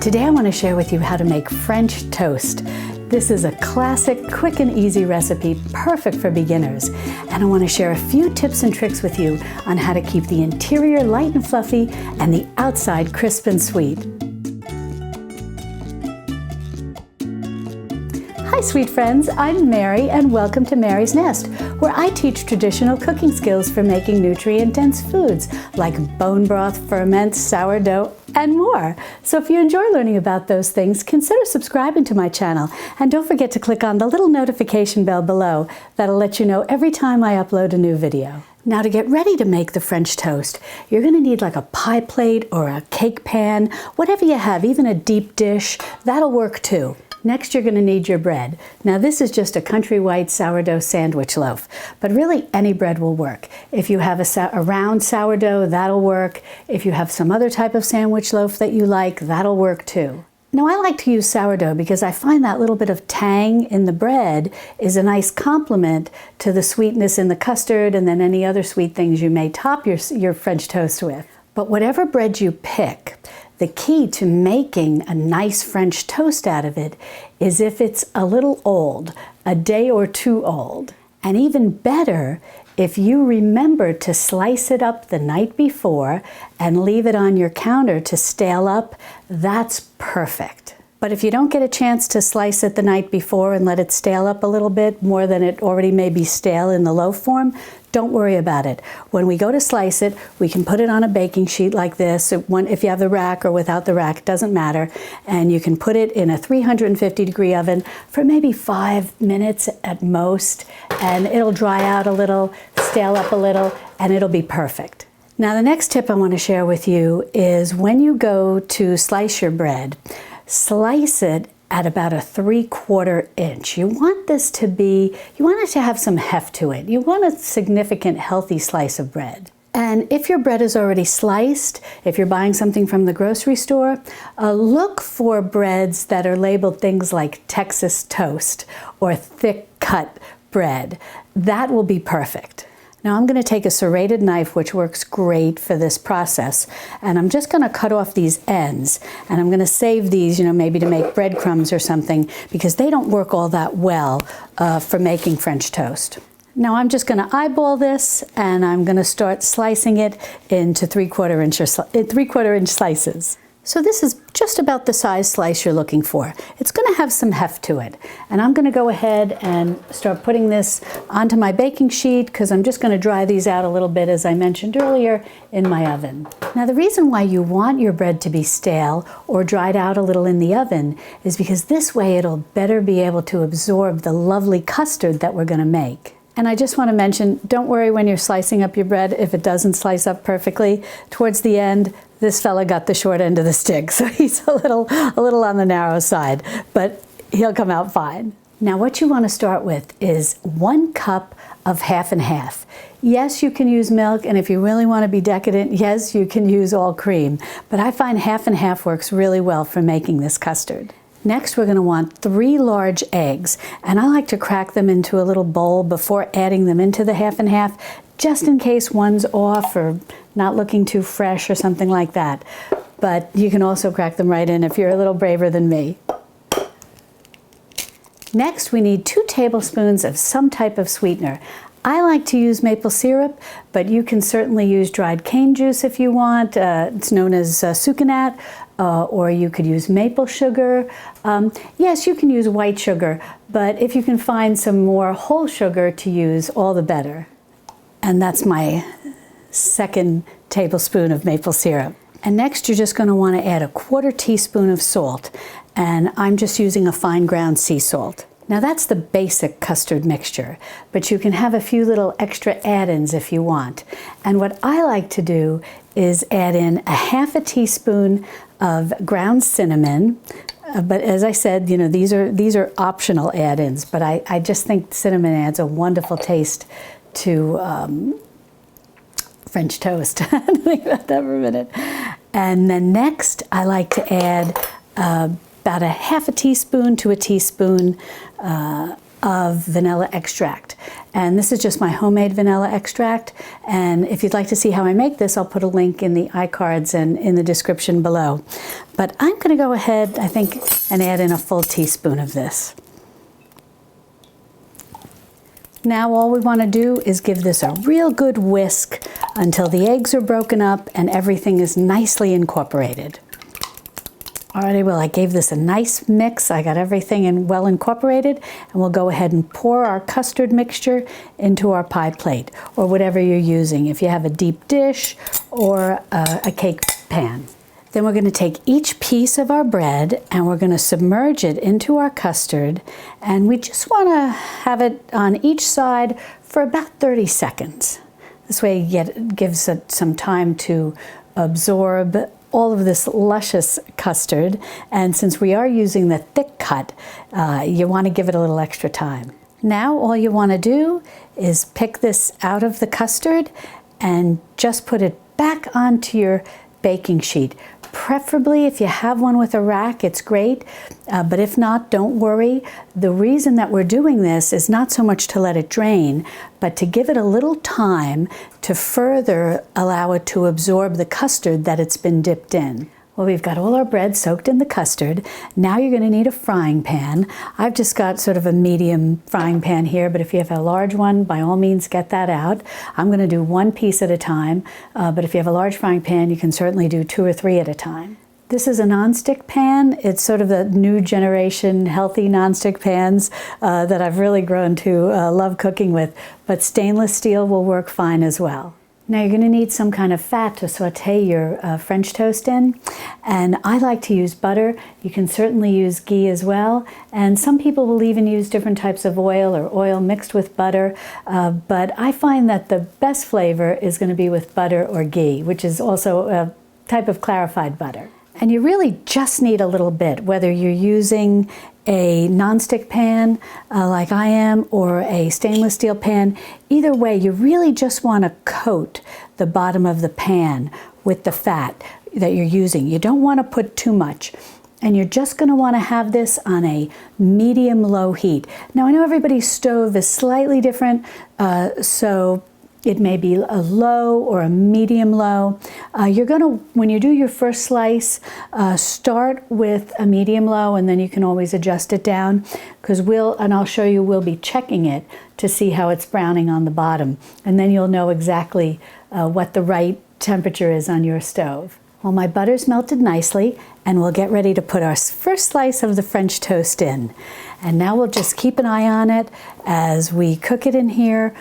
Today I want to share with you how to make French toast. This is a classic, quick and easy recipe, perfect for beginners. And I want to share a few tips and tricks with you on how to keep the interior light and fluffy and the outside crisp and sweet. Hi sweet friends, I'm Mary and welcome to Mary's Nest, where I teach traditional cooking skills for making nutrient-dense foods like bone broth, ferments, sourdough, and more. So if you enjoy learning about those things, consider subscribing to my channel and don't forget to click on the little notification bell below. That'll let you know every time I upload a new video. Now to get ready to make the French toast, you're going to need like a pie plate or a cake pan, whatever you have, even a deep dish, that'll work too. Next, you're going to need your bread. Now this is just a country white sourdough sandwich loaf, but really any bread will work. If you have a round sourdough, that'll work. If you have some other type of sandwich loaf that you like, that'll work too. Now I like to use sourdough because I find that little bit of tang in the bread is a nice complement to the sweetness in the custard and then any other sweet things you may top your French toast with. But whatever bread you pick, the key to making a nice French toast out of it is if it's a little old, a day or two old. And even better, if you remember to slice it up the night before and leave it on your counter to stale up, that's perfect. But if you don't get a chance to slice it the night before and let it stale up a little bit, more than it already may be stale in the loaf form, don't worry about it. When we go to slice it, we can put it on a baking sheet like this. If you have the rack or without the rack, doesn't matter. And you can put it in a 350-degree oven for maybe 5 minutes at most. And it'll dry out a little, stale up a little, and it'll be perfect. Now the next tip I want to share with you is when you go to slice your bread, slice it at about a 3/4 inch. You want it to have some heft to it. You want a significant healthy slice of bread. And if your bread is already sliced, if you're buying something from the grocery store, look for breads that are labeled things like Texas toast or thick cut bread. That will be perfect. Now I'm going to take a serrated knife, which works great for this process, and I'm just going to cut off these ends, and I'm going to save these, maybe to make breadcrumbs or something, because they don't work all that well for making French toast. Now I'm just going to eyeball this, and I'm going to start slicing it into 3/4 inch slices. So this is just about the size slice you're looking for. It's going to have some heft to it. And I'm going to go ahead and start putting this onto my baking sheet because I'm just going to dry these out a little bit, as I mentioned earlier, in my oven. Now the reason why you want your bread to be stale or dried out a little in the oven is because this way it'll better be able to absorb the lovely custard that we're going to make. And I just want to mention, don't worry when you're slicing up your bread if it doesn't slice up perfectly. Towards the end, this fella got the short end of the stick, so he's a little on the narrow side, but he'll come out fine. Now what you want to start with is 1 cup of half and half. Yes, you can use milk, and if you really want to be decadent, yes, you can use all cream, but I find half and half works really well for making this custard. Next, we're going to want 3 large eggs, and I like to crack them into a little bowl before adding them into the half and half, just in case one's off or not looking too fresh or something like that. But you can also crack them right in if you're a little braver than me. Next, we need 2 tablespoons of some type of sweetener. I like to use maple syrup, but you can certainly use dried cane juice if you want. It's known as sucanat, or you could use maple sugar. Yes, you can use white sugar, but if you can find some more whole sugar to use, all the better. And that's my 2nd tablespoon of maple syrup. And next you're just going to want to add a 1/4 teaspoon of salt, and I'm just using a fine ground sea salt. Now that's the basic custard mixture, but you can have a few little extra add-ins if you want. And what I like to do is add in a 1/2 teaspoon of ground cinnamon. But as I said, these are optional add-ins, but I just think cinnamon adds a wonderful taste to French toast. Think about that for a minute. And then next, I like to add about a 1/2 teaspoon to a teaspoon of vanilla extract. And this is just my homemade vanilla extract. And if you'd like to see how I make this, I'll put a link in the iCards and in the description below. But I'm going to go ahead, I think, and add in a full teaspoon of this. Now all we want to do is give this a real good whisk until the eggs are broken up and everything is nicely incorporated. Alrighty, well, I gave this a nice mix. I got everything in well incorporated, and we'll go ahead and pour our custard mixture into our pie plate, or whatever you're using, if you have a deep dish or a cake pan. Then we're going to take each piece of our bread and we're going to submerge it into our custard, and we just want to have it on each side for about 30 seconds. This way it gives it some time to absorb all of this luscious custard, and since we are using the thick cut, you want to give it a little extra time. Now all you want to do is pick this out of the custard and just put it back onto your baking sheet. Preferably if you have one with a rack, it's great, but if not, don't worry. The reason that we're doing this is not so much to let it drain, but to give it a little time to further allow it to absorb the custard that it's been dipped in. Well, we've got all our bread soaked in the custard. Now you're going to need a frying pan. I've just got sort of a medium frying pan here, but if you have a large one, by all means get that out. I'm going to do one piece at a time, but if you have a large frying pan, you can certainly do 2 or 3 at a time. This is a nonstick pan. It's sort of the new generation healthy nonstick pans that I've really grown to love cooking with, but stainless steel will work fine as well. Now you're going to need some kind of fat to saute your French toast in, and I like to use butter. You can certainly use ghee as well, and some people will even use different types of oil or oil mixed with butter, but I find that the best flavor is going to be with butter or ghee, which is also a type of clarified butter. And you really just need a little bit, whether you're using a nonstick pan like I am or a stainless steel pan. Either way, you really just want to coat the bottom of the pan with the fat that you're using. You don't want to put too much. And you're just going to want to have this on a medium-low heat. Now, I know everybody's stove is slightly different, so it may be a low or a medium low. You're going to, when you do your first slice, start with a medium low, and then you can always adjust it down, because I'll show you, we'll be checking it to see how it's browning on the bottom, and then you'll know exactly what the right temperature is on your stove. Well, my butter's melted nicely, and we'll get ready to put our first slice of the French toast in. And now we'll just keep an eye on it as we cook it in here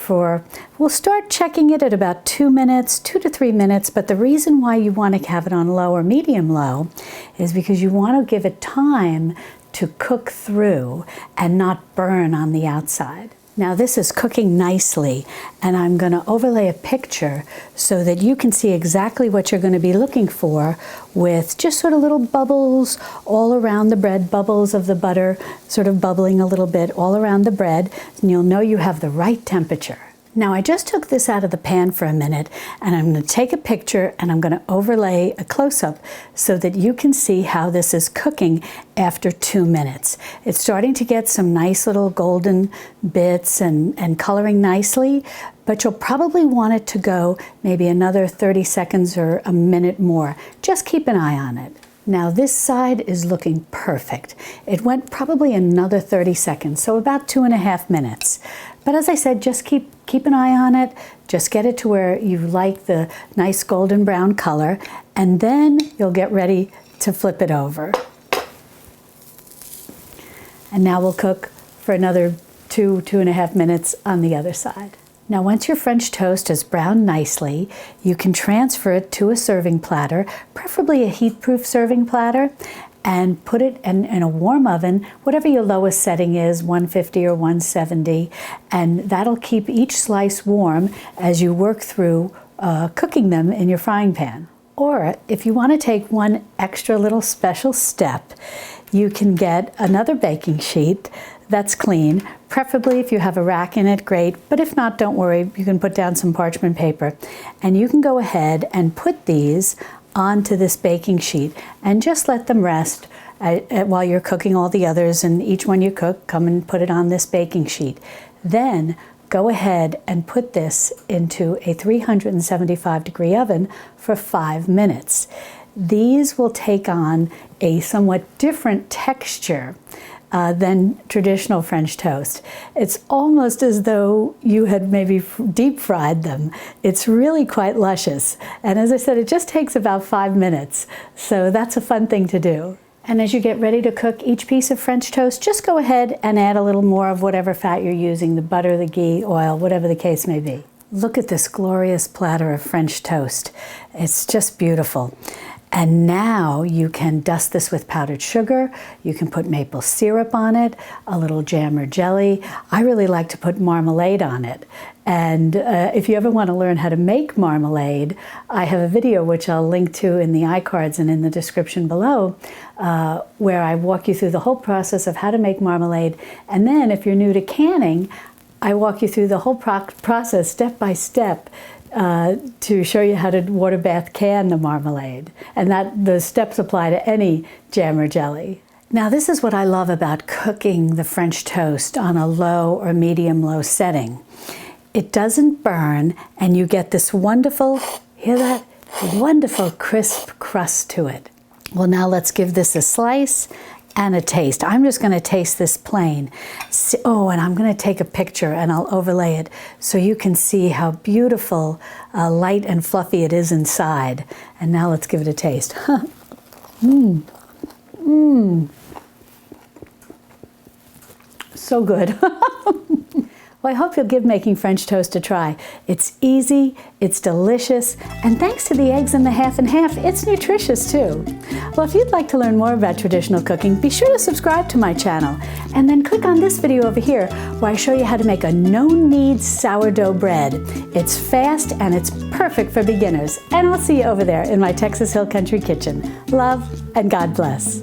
we'll start checking it at about 2 minutes, 2 to 3 minutes, but the reason why you want to have it on low or medium low is because you want to give it time to cook through and not burn on the outside. Now this is cooking nicely, and I'm going to overlay a picture so that you can see exactly what you're going to be looking for, with just sort of little bubbles all around the bread, bubbles of the butter sort of bubbling a little bit all around the bread, and you'll know you have the right temperature. Now I just took this out of the pan for a minute, and I'm going to take a picture and I'm going to overlay a close-up so that you can see how this is cooking after 2 minutes. It's starting to get some nice little golden bits and coloring nicely, but you'll probably want it to go maybe another 30 seconds or a minute more. Just keep an eye on it. Now this side is looking perfect. It went probably another 30 seconds, so about 2.5 minutes. But as I said, just keep an eye on it. Just get it to where you like the nice golden brown color, and then you'll get ready to flip it over. And now we'll cook for another 2.5 minutes on the other side. Now once your French toast has browned nicely, you can transfer it to a serving platter, preferably a heat-proof serving platter, and put it in a warm oven, whatever your lowest setting is, 150 or 170, and that'll keep each slice warm as you work through cooking them in your frying pan. Or if you want to take one extra little special step, you can get another baking sheet that's clean. Preferably if you have a rack in it, great, but if not, don't worry, you can put down some parchment paper. And you can go ahead and put these onto this baking sheet and just let them rest while you're cooking all the others, and each one you cook, come and put it on this baking sheet. Then go ahead and put this into a 375-degree oven for 5 minutes. These will take on a somewhat different texture than traditional French toast. It's almost as though you had maybe deep fried them. It's really quite luscious. And as I said, it just takes about 5 minutes. So that's a fun thing to do. And as you get ready to cook each piece of French toast, just go ahead and add a little more of whatever fat you're using, the butter, the ghee, oil, whatever the case may be. Look at this glorious platter of French toast. It's just beautiful. And now you can dust this with powdered sugar. You can put maple syrup on it, a little jam or jelly. I really like to put marmalade on it. And if you ever want to learn how to make marmalade, I have a video which I'll link to in the iCards and in the description below, where I walk you through the whole process of how to make marmalade. And then if you're new to canning, I walk you through the whole process step by step to show you how to water bath can the marmalade. And those steps apply to any jam or jelly. Now this is what I love about cooking the French toast on a low or medium-low setting. It doesn't burn, and you get this wonderful, hear that? Wonderful crisp crust to it. Well, now let's give this a slice and a taste. I'm just going to taste this plain. Oh, and I'm going to take a picture and I'll overlay it so you can see how beautiful, light and fluffy it is inside. And now let's give it a taste. Mmm. Mmm. So good. Well, I hope you'll give making French toast a try. It's easy, it's delicious, and thanks to the eggs and the half and half, it's nutritious too. Well, if you'd like to learn more about traditional cooking, be sure to subscribe to my channel, and then click on this video over here where I show you how to make a no-knead sourdough bread. It's fast and it's perfect for beginners, and I'll see you over there in my Texas Hill Country kitchen. Love and God bless.